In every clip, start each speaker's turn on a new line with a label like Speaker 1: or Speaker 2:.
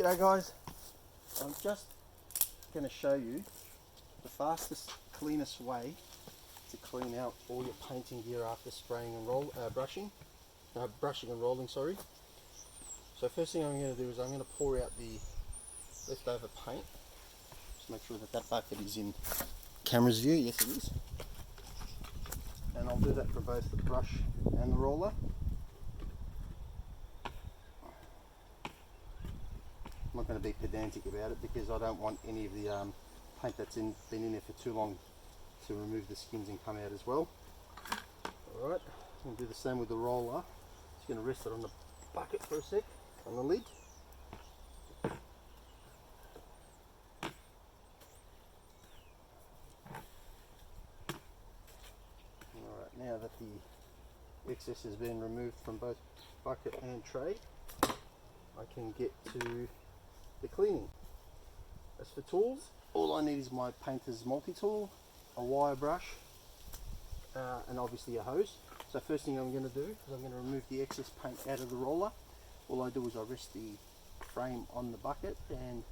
Speaker 1: G'day guys, I'm just going to show you the fastest, cleanest way to clean out all your painting gear after spraying and brushing and rolling, sorry. So first thing I'm going to do is I'm going to pour out the leftover paint. Just make sure that that bucket is in camera's view. Yes it is. And I'll do that for both the brush and the roller. I'm not going to be pedantic about it because I don't want any of the paint that's been in there for too long to remove the skins and come out as well. Alright, I'm going to do the same with the roller. Just going to rest it on the bucket for a sec, on the lid. Alright, now that the excess has been removed from both bucket and tray, I can get to the cleaning. As for tools, all I need is my painter's multi-tool, a wire brush, and obviously a hose. So first thing I'm going to do is I'm going to remove the excess paint out of the roller. All I do is I rest the frame on the bucket and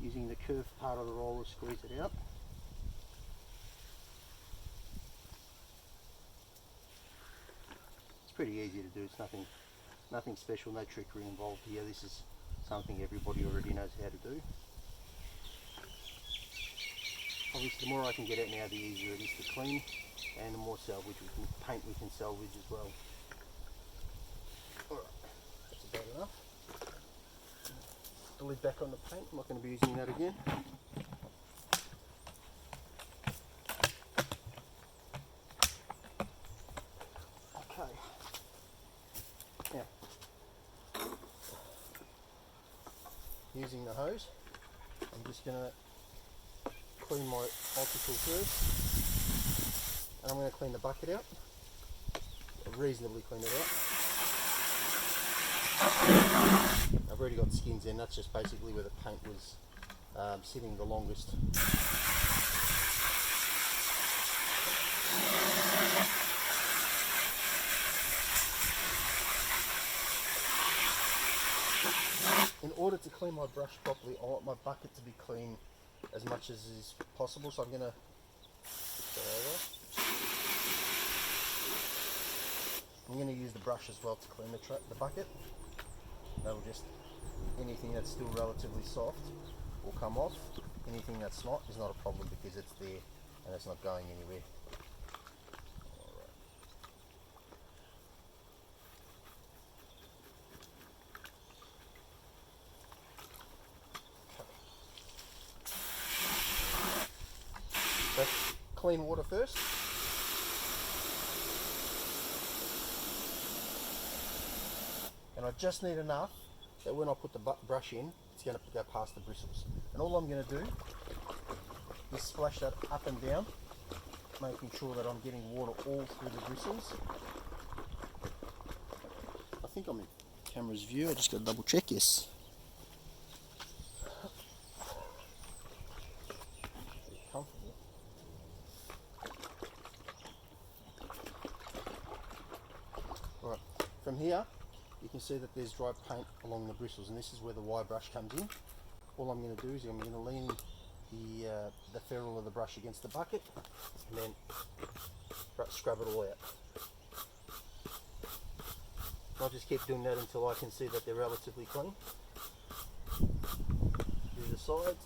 Speaker 1: using the curved part of the roller squeeze it out. It's pretty easy to do, it's nothing special, no trickery involved here. This is something everybody already knows how to do. Obviously the more I can get out now, the easier it is to clean, and the more paint we can salvage as well. Alright, that's about enough. The lid back on the paint, I'm not going to be using that again. Okay, now using the hose, I'm just going to clean my multi-tool first, and I'm going to clean the bucket out, reasonably clean it out. I've already got skins in, that's just basically where the paint was sitting the longest. In order to clean my brush properly, I want my bucket to be clean as much as is possible, so I'm going to use the brush as well to clean the bucket. That'll just, anything that's still relatively soft will come off. Anything that's not is not a problem because it's there and it's not going anywhere. So clean water first. And I just need enough that when I put the brush in, it's going to go past the bristles. And all I'm going to do is splash that up and down, making sure that I'm getting water all through the bristles. I think I'm in camera's view, I just got to double check, yes. Alright, from here you can see that there's dry paint along the bristles, and this is where the wire brush comes in. All I'm going to do is I'm going to lean the ferrule of the brush against the bucket and then scrub it all out. I'll just keep doing that until I can see that they're relatively clean. Do the sides.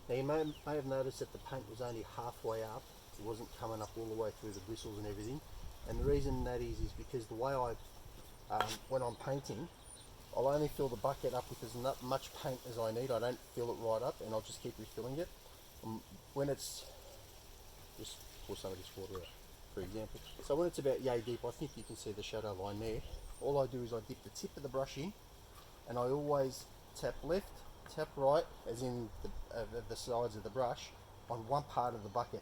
Speaker 1: Now you may have noticed that the paint was only halfway up, it wasn't coming up all the way through the bristles and everything, and the reason that is because the way when I'm painting, I'll only fill the bucket up with as much paint as I need. I don't fill it right up, and I'll just keep refilling it. When it's, just pour some of this water out for example, so when it's about yay deep, I think you can see the shadow line there, all I do is I dip the tip of the brush in, and I always tap left, tap right, as in the sides of the brush, on one part of the bucket.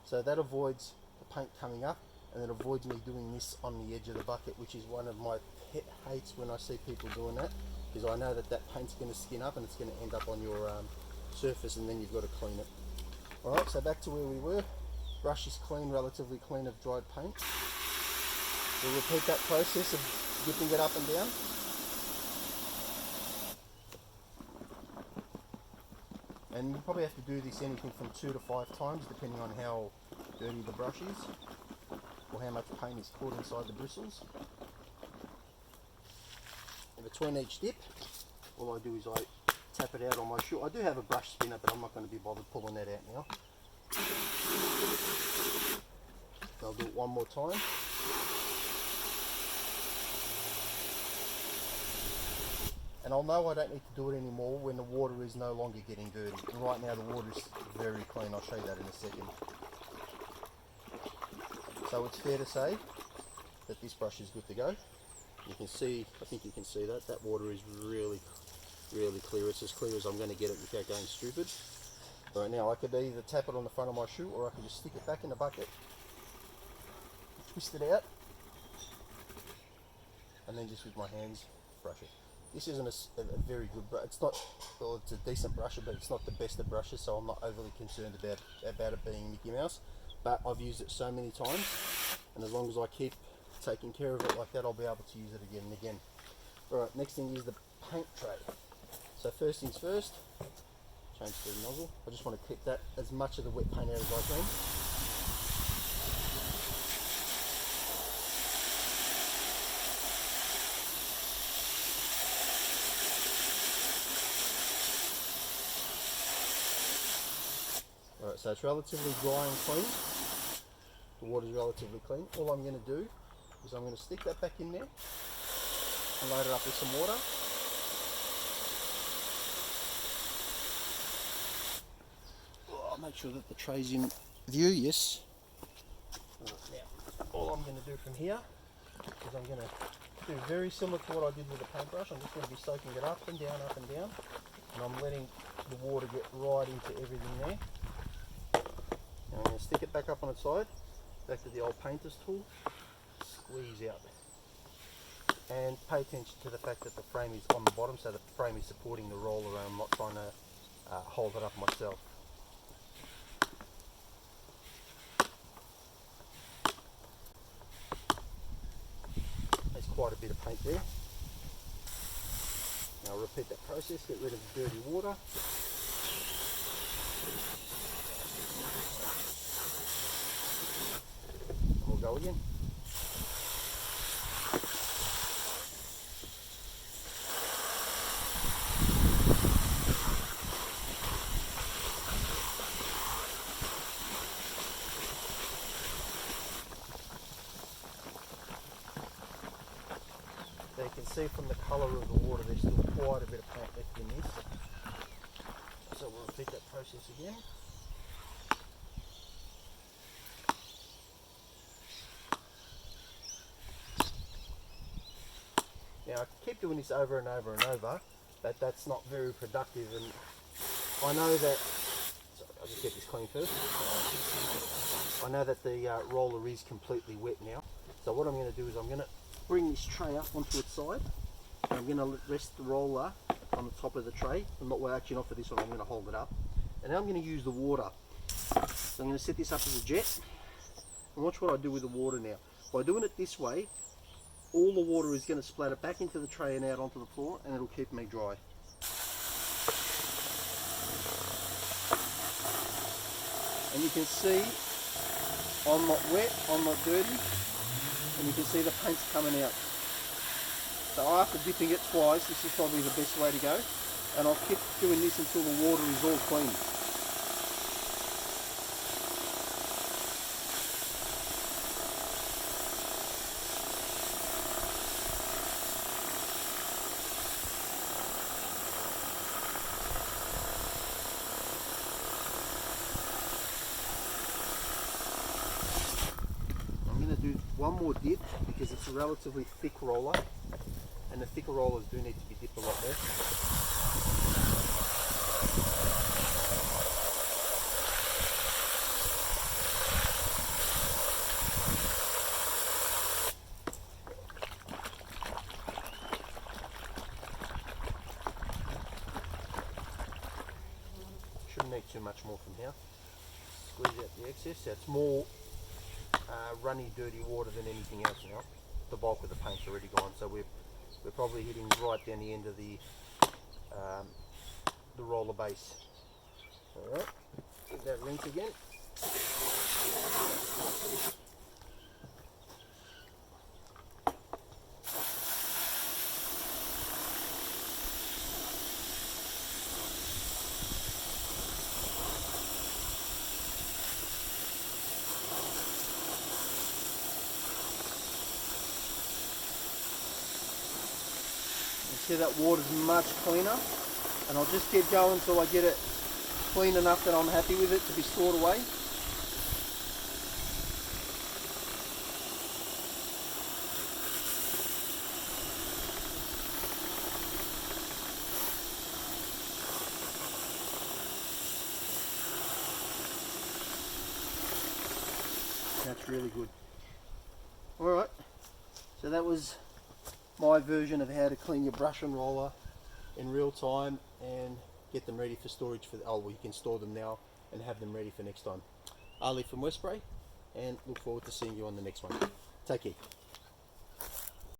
Speaker 1: So that avoids the paint coming up, and it avoids me doing this on the edge of the bucket, which is one of my pet hates when I see people doing that, because I know that paint's going to skin up and it's going to end up on your surface, and then you've got to clean it. Alright, so back to where we were. Brush is clean, relatively clean of dried paint. We'll repeat that process of dipping it up and down. And you probably have to do this anything from 2 to 5 times depending on how dirty the brush is or how much paint is caught inside the bristles. And between each dip, all I do is I tap it out on my shoe. I do have a brush spinner, but I'm not going to be bothered pulling that out now. I'll do it one more time. And I'll know I don't need to do it anymore when the water is no longer getting dirty. And right now the water is very clean. I'll show you that in a second. So it's fair to say that this brush is good to go. You can see, I think you can see that, that water is really clear. It's as clear as I'm going to get it without going stupid. Right now I could either tap it on the front of my shoe or I could just stick it back in the bucket, twist it out, and then just with my hands brush it. This isn't a very good brush. It's not, well, it's a decent brusher, but it's not the best of brushes, so I'm not overly concerned about it being Mickey Mouse. But I've used it so many times, and as long as I keep taking care of it like that, I'll be able to use it again and again. Alright, next thing is the paint tray. So first things first, change the nozzle. I just want to keep that as much of the wet paint out as I can. Alright, so it's relatively dry and clean. The water's relatively clean. All I'm going to do is I'm going to stick that back in there and load it up with some water. Make sure that the tray's in view, yes. Now, all I'm going to do from here is I'm going to do very similar to what I did with the paintbrush. I'm just going to be soaking it up and down, and I'm letting the water get right into everything there. Now I'm going to stick it back up on its side, back to the old painter's tool, squeeze out. And pay attention to the fact that the frame is on the bottom, so the frame is supporting the roller and I'm not trying to hold it up myself. Quite a bit of paint there. Now I'll repeat that process, get rid of the dirty water. And we'll go again. So you can see from the colour of the water there's still quite a bit of paint left in this. So we'll repeat that process again. Now I keep doing this over and over and over, but that's not very productive, and I know that, sorry, I'll just get this clean first. I know that the roller is completely wet now, so what I'm going to do is I'm going to bring this tray up onto its side. I'm going to rest the roller on the top of the tray. Well, actually not for this one, I'm going to hold it up. And now I'm going to use the water. So I'm going to set this up as a jet. And watch what I do with the water now. By doing it this way, all the water is going to splatter back into the tray and out onto the floor, and it'll keep me dry. And you can see I'm not wet, I'm not dirty. And you can see the paint's coming out. So after dipping it twice, this is probably the best way to go. And I'll keep doing this until the water is all clean. Do one more dip because it's a relatively thick roller, and the thicker rollers do need to be dipped a lot less. Shouldn't need too much more from here. squeeze out the excess. So it's more runny, dirty water than anything else now. The bulk of the paint's already gone, so we're probably hitting right down the end of the roller base. Alright, give that rinse again. See, that water's much cleaner, and I'll just keep going until I get it clean enough that I'm happy with it to be stored away. That's really good. Alright, so that was my version of how to clean your brush and roller in real time and get them ready for storage for well, you can store them now and have them ready for next time. Ali from Westbury, and look forward to seeing you on the next one. Take care.